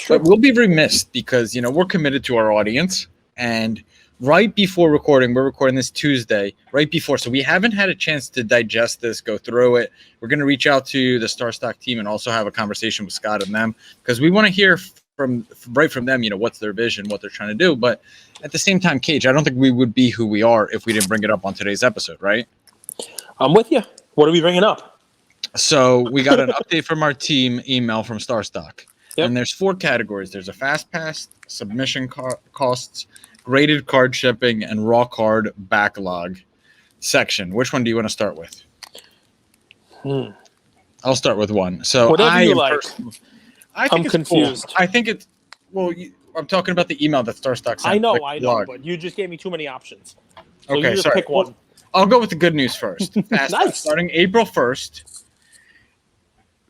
Sure. But we'll be remiss because, we're committed to our audience. And right before recording, we're recording this Tuesday, right before. So we haven't had a chance to digest this, go through it. We're going to reach out to the Starstock team and also have a conversation with Scott and them because we want to hear from them, what's their vision, what they're trying to do. But at the same time, Cage, I don't think we would be who we are if we didn't bring it up on today's episode, right? I'm with you. What are we bringing up? So we got an update from our team email from Starstock. Yep. And there's 4 categories. There's a fast pass, submission costs, graded card shipping, and raw card backlog section. Which one do you want to start with? I'll start with one. So whatever you like. I'm confused. Cool. I think it's I'm talking about the email that Starstock sent. I know, but you just gave me too many options. So okay, you just pick one. Well, I'll go with the good news first. Fast Nice. Starting April 1st,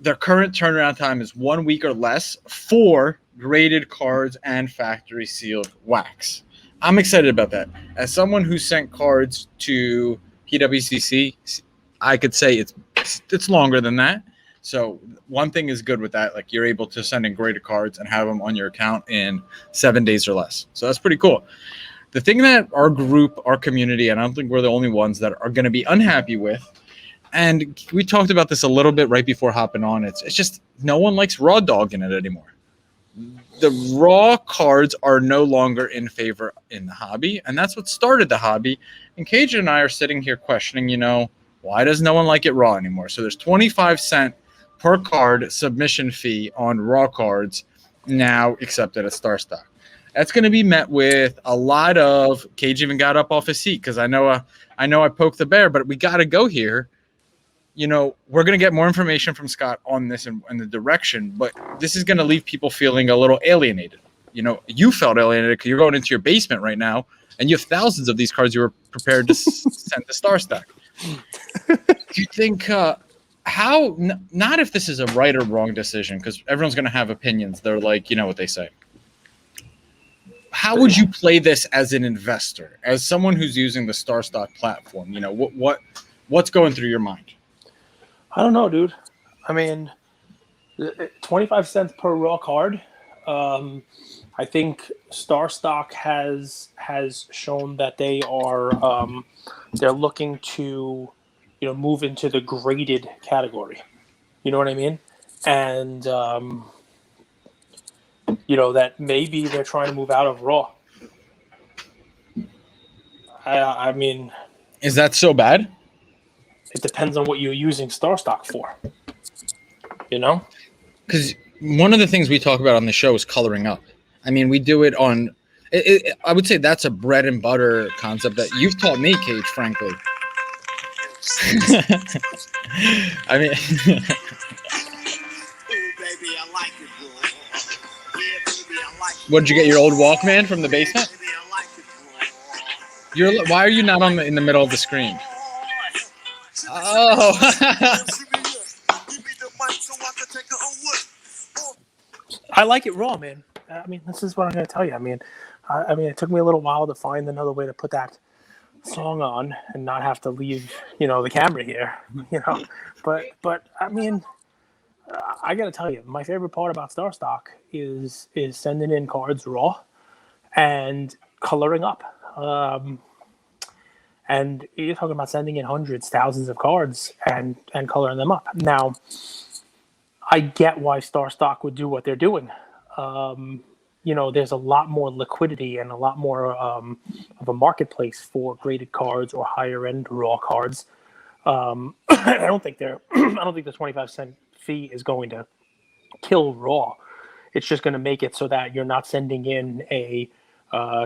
their current turnaround time is 1 week or less for graded cards and factory sealed wax. I'm excited about that. As someone who sent cards to PWCC, I could say it's longer than that. So one thing is good with that. Like you're able to send in graded cards and have them on your account in 7 days or less. So that's pretty cool. The thing that our group, our community, and I don't think we're the only ones that are going to be unhappy with, and we talked about this a little bit right before hopping on, it's just no one likes raw dog in it anymore. The raw cards are no longer in favor in the hobby, and that's what started the hobby. And Cage and I are sitting here questioning, why does no one like it raw anymore? So there's 25-cent per card submission fee on raw cards now accepted at Starstock. That's going to be met with a lot of Cage even got up off his seat because I know I poked the bear, but we got to go here. We're going to get more information from Scott on this and the direction, but this is going to leave people feeling a little alienated. You felt alienated because you're going into your basement right now and you have thousands of these cards you were prepared to send to Starstock. Do you think not if this is a right or wrong decision, because everyone's going to have opinions. They're like, what they say. How would you play this as an investor, as someone who's using the Starstock platform? What's going through your mind? I don't know, dude. I mean, 25 cents per raw card. I think Starstock has shown that they are they're looking to move into the graded category. You know what I mean? And that maybe they're trying to move out of raw. I mean, is that so bad? It depends on what you're using Starstock for. Because one of the things we talk about on the show is coloring up. I mean, we do it on. I would say that's a bread and butter concept that you've taught me, Cage. Frankly, I mean. What did you get? Your old Walkman from the basement? Why are you not in the middle of the screen? Oh. I like it raw, man. I mean, this is what I'm going to tell you. I mean, it took me a little while to find another way to put that song on and not have to leave, the camera here, But I mean, I got to tell you, my favorite part about Starstock is sending in cards raw and coloring up. And you're talking about sending in hundreds, thousands of cards and coloring them up. Now, I get why Starstock would do what they're doing. There's a lot more liquidity and a lot more of a marketplace for graded cards or higher end raw cards. I don't think the 25-cent fee is going to kill raw. It's just going to make it so that you're not sending in a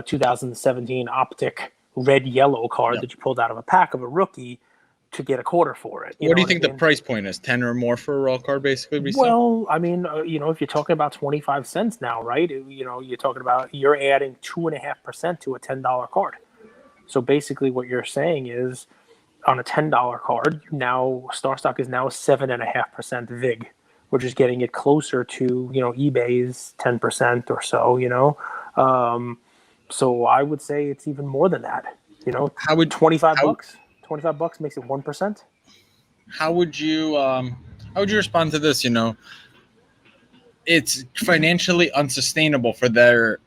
2017 Optic red-yellow card that you pulled out of a pack of a rookie to get a quarter for it. What do you think the price point is? 10 or more for a raw card, basically? Well, I mean, if you're talking about 25 cents now, right? You're talking about you're adding 2.5% to a $10 card. So basically, what you're saying is, on a $10 card, now Starstock is now 7.5% VIG, which is getting it closer to eBay's 10% or so. So I would say it's even more than that. How would $25 makes it 1%. How would you respond to this? it's financially unsustainable for their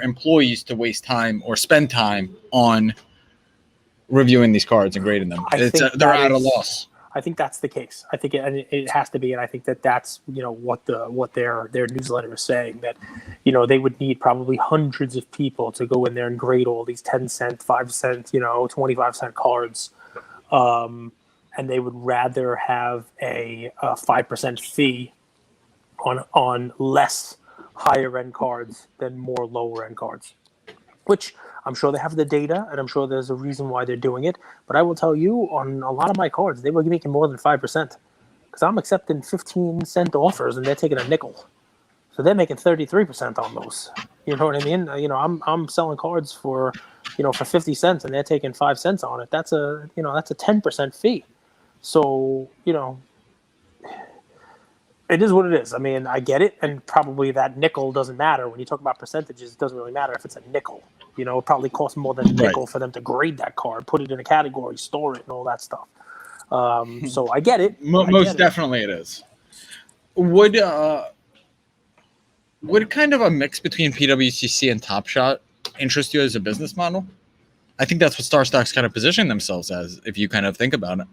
employees to waste time or spend time on reviewing these cards and grading them. They're at a loss. I think that's the case. I think it has to be, and I think that's what their newsletter is saying, that they would need probably hundreds of people to go in there and grade all these 10-cent, 5-cent, 25-cent cards, and they would rather have a 5% fee on less higher end cards than more lower end cards, which I'm sure they have the data, and I'm sure there's a reason why they're doing it. But I will tell you, on a lot of my cards, they were making more than 5%, because I'm accepting 15-cent offers, and they're taking a nickel. So they're making 33% on those. You know what I mean? I'm selling cards for 50 cents, and they're taking 5 cents on it. That's a 10% fee. So it is what it is. I mean, I get it, and probably that nickel doesn't matter. When you talk about percentages, it doesn't really matter if it's a nickel. It probably costs more than a nickel for them to grade that card, put it in a category, store it, and all that stuff. So I get it. Most definitely it is. Would kind of a mix between PWCC and Top Shot interest you as a business model? I think that's what Starstock's kind of positioning themselves as, if you kind of think about it.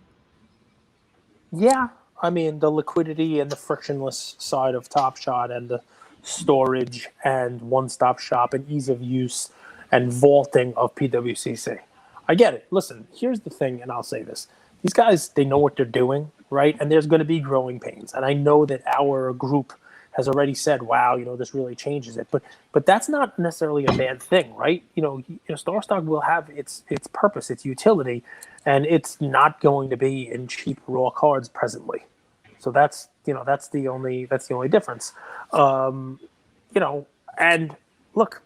Yeah. I mean, the liquidity and the frictionless side of Top Shot, and the storage and one-stop shop and ease of use and vaulting of PWCC. I get it. Listen, here's the thing, and I'll say this. These guys, they know what they're doing, right? And there's going to be growing pains. And I know that our group has already said, wow, this really changes it. But that's not necessarily a bad thing, right? Starstock will have its purpose, its utility, and it's not going to be in cheap raw cards presently. So that's the only difference. And look,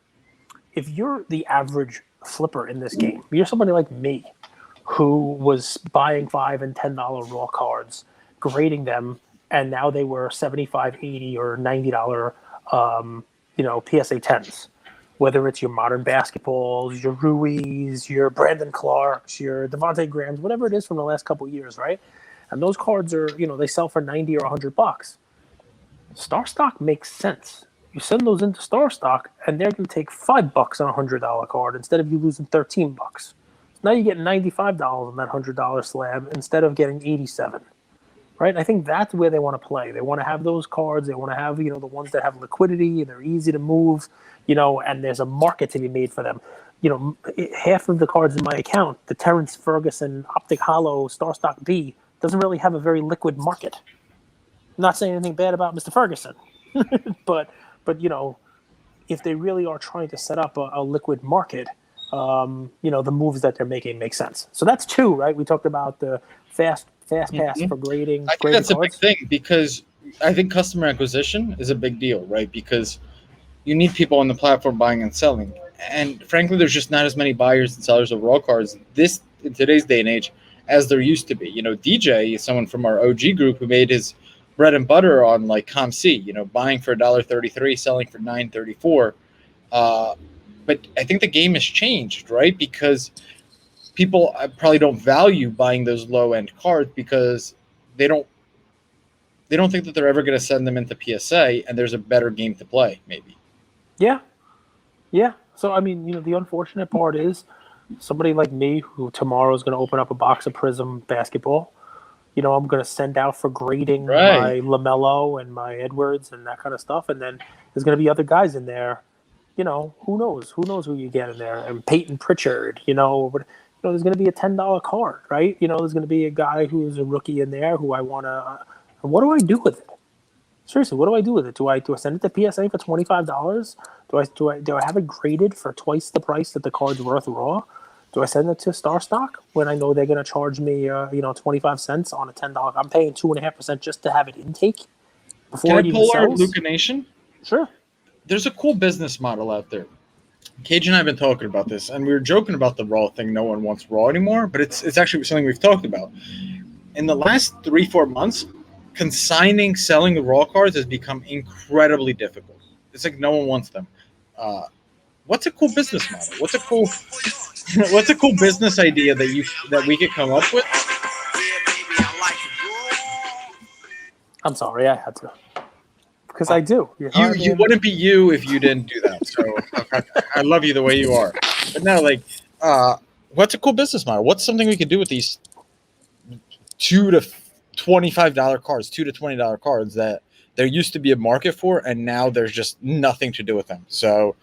if you're the average flipper in this game, you're somebody like me, who was buying $5 and $10 raw cards, grading them, and now they were $75, $80, or $90, PSA 10s. Whether it's your modern basketballs, your Ruiz, your Brandon Clarks, your Devontae Grahams, whatever it is from the last couple of years, right? And those cards are, they sell for $90 or $100. Starstock makes sense. You send those into Starstock, and they're going to take $5 on a $100 card instead of you losing $13. So now you get $95 on that $100 slab instead of getting $87. Right? I think that's where they want to play. They want to have those cards. They want to have, the ones that have liquidity, and they're easy to move, and there's a market to be made for them. Half of the cards in my account, the Terrence Ferguson Optic Hollow Starstock B, doesn't really have a very liquid market. I'm not saying anything bad about Mr. Ferguson, but if they really are trying to set up a liquid market, the moves that they're making make sense. So that's two, right? We talked about the fast pass for grading. I think that's cards. A big thing, because I think customer acquisition is a big deal, right? Because you need people on the platform buying and selling. And frankly, there's just not as many buyers and sellers of raw cards in today's day and age as there used to be. DJ is someone from our OG group who made his bread and butter on like ComC, buying for $1.33, selling for $9.34. But I think the game has changed, right? Because people probably don't value buying those low-end cards because they don't think that they're ever going to send them into PSA, and there's a better game to play, maybe. Yeah. So, I mean, the unfortunate part is somebody like me who tomorrow is going to open up a box of Prism basketball. I'm going to send out for grading my LaMelo and my Edwards and that kind of stuff, and then there's going to be other guys in there. Who knows? Who knows who you get in there? And Peyton Pritchard, there's going to be a $10 card, right? There's going to be a guy who is a rookie in there who I want to. What do I do with it? Seriously, what do I do with it? Do I send it to PSA for $25? Do I have it graded for twice the price that the card's worth raw? Do I send it to Starstock when I know they're going to charge me 25 cents on a $10? I'm paying 2.5% just to have it intake before it even sells. Can I pull our Luca Nation? Sure. There's a cool business model out there. Cage and I have been talking about this, and we were joking about the raw thing. No one wants raw anymore, but it's actually something we've talked about. In the last 3-4 months, consigning, selling the raw cards has become incredibly difficult. It's like no one wants them. What's a cool business model? What's a cool business idea that we could come up with? I'm sorry, I had to because I do. You know You what I you mean? wouldn't be you if you didn't do that. So I love you the way you are. But no, like, what's a cool business model? What's something we could do with these $2 to $25 cards, $2 to $20 cards that there used to be a market for, and now there's just nothing to do with them. So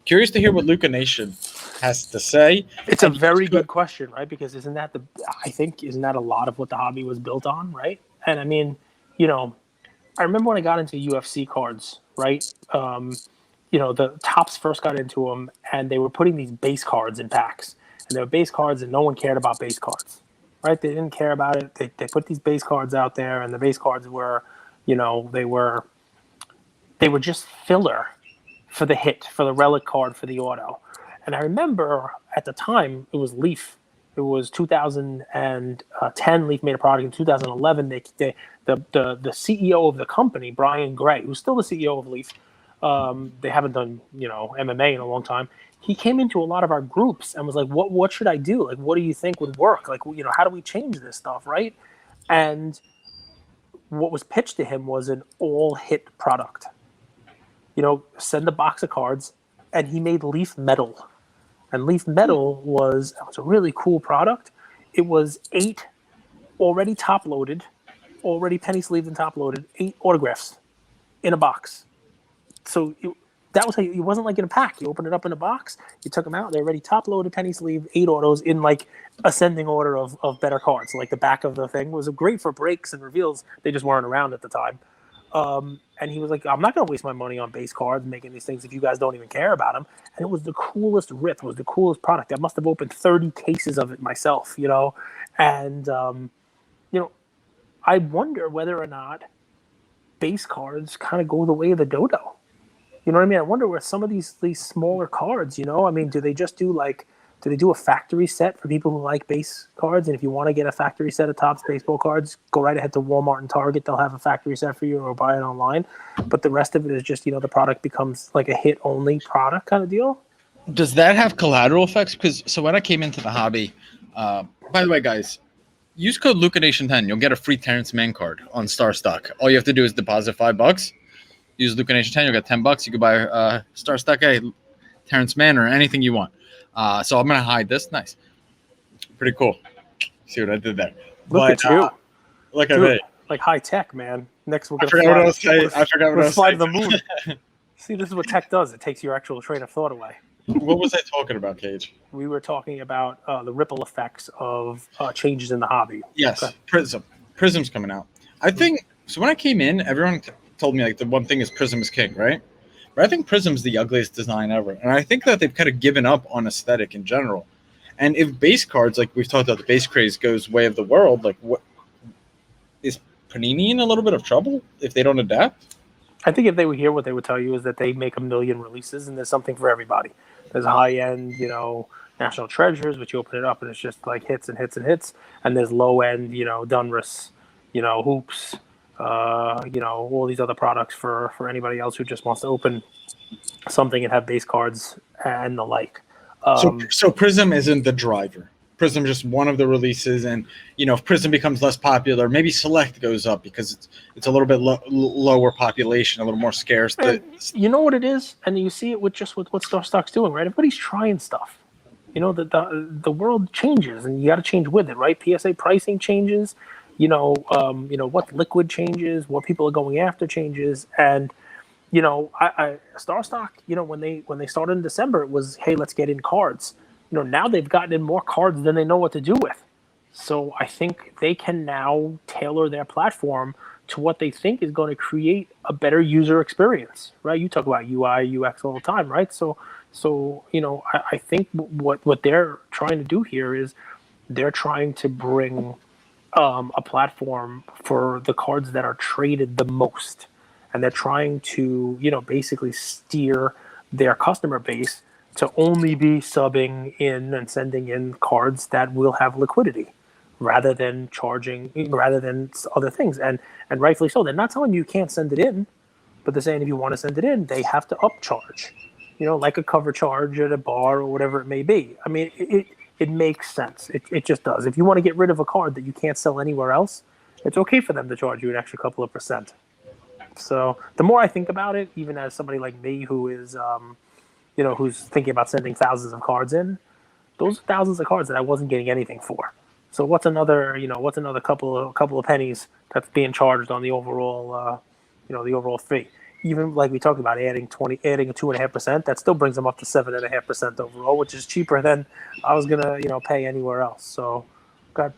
curious to hear what Luca Nation has to say. It's a And very good question, right? Because isn't that a lot of what the hobby was built on, right? And I mean, you know, I remember when I got into UFC cards, right? The Tops first got into them, and they were putting these base cards in packs, and they were base cards, and no one cared about base cards, right? They didn't care about it. They put these base cards out there, and the base cards were, they were just filler for the hit, for the relic card, for the auto. And I remember at the time it was Leaf. It was 2010. Leaf made a product in 2011. The CEO of the company, Brian Gray, who's still the CEO of Leaf, they haven't done MMA in a long time. He came into a lot of our groups and was like, "What should I do? Like, what do you think would work? Like, how do we change this stuff, right?" And what was pitched to him was an all hit product. Send a box of cards, and he made Leaf Metal. And Leaf Metal was a really cool product. It was 8 already top loaded, already penny sleeved and top loaded, 8 autographs in a box. So that was how it wasn't like in a pack. You open it up in a box, you took them out, they're already top loaded, penny sleeved, 8 autos in like ascending order of better cards. Like the back of the thing was great for breaks and reveals. They just weren't around at the time. And he was like, I'm not going to waste my money on base cards making these things if you guys don't even care about them. And it was the coolest rip. It was the coolest product. I must have opened 30 cases of it myself, And, I wonder whether or not base cards kind of go the way of the dodo. You know what I mean? I wonder where some of these smaller cards, I mean, do they do a factory set for people who like base cards? And if you want to get a factory set of Topps baseball cards, go right ahead to Walmart and Target. They'll have a factory set for you, or buy it online. But the rest of it is just, the product becomes like a hit only product kind of deal. does that have collateral effects? Because so when I came into the hobby, by the way, guys, use code LucaNation10. You'll get a free Terrence Mann card on Starstock. All you have to do is deposit $5. Use LucaNation10. You'll get $10. You can buy Starstock, Terrence Mann, or anything you want. So I'm gonna hide this. Nice, pretty cool. See what I did there? Look at you. Look at me. Like high tech, man. Next we're gonna I forgot what I was fly to the moon. See, this is what tech does. It takes your actual train of thought away. What was I talking about, Cage? We were talking about the ripple effects of changes in the hobby. Yes, Okay. Prism's coming out. I think so. When I came in, everyone told me like the one thing is Prism is king, right? But I think Prism's the ugliest design ever, and I think that they've kind of given up on aesthetic in general. And if base cards, like we've talked about, the base craze goes way of the world, like what is Panini in a little bit of trouble if they don't adapt? I think if they were here, what they would tell you is that they make 1 million releases, and there's something for everybody. There's high end, National Treasures, which you open it up and it's just like hits and hits and hits, and there's low end, Dunris, hoops, all these other products for anybody else who just wants to open something and have base cards and the like. So Prism isn't the driver. Prism just one of the releases, and if Prism becomes less popular, maybe Select goes up because it's a little bit lower population, a little more scarce. You know what it is, and you see it with what Starstock's doing, right? Everybody's trying stuff. The world changes, and you got to change with it, right? PSA pricing changes. What liquid changes, what people are going after changes, and Starstock. When they started in December, it was, hey, let's get in cards. Now they've gotten in more cards than they know what to do with. So I think they can now tailor their platform to what they think is going to create a better user experience, right? You talk about UI, UX all the time, right? So I think what they're trying to do here is they're trying to bring a platform for the cards that are traded the most, and they're trying to basically steer their customer base to only be subbing in and sending in cards that will have liquidity rather than other things. And rightfully so. They're not telling you can't send it in, but they're saying if you want to send it in, they have to upcharge, like a cover charge at a bar or whatever it may be. I mean, it makes sense. It just does. If you want to get rid of a card that you can't sell anywhere else, it's okay for them to charge you an extra couple of percent. So the more I think about it, even as somebody like me who is, who's thinking about sending thousands of cards in, those are thousands of cards that I wasn't getting anything for. So what's another couple of pennies that's being charged on the overall, the overall fee. Even like we talked about adding a 2.5%, that still brings them up to 7.5% overall, which is cheaper than I was gonna, pay anywhere else. So got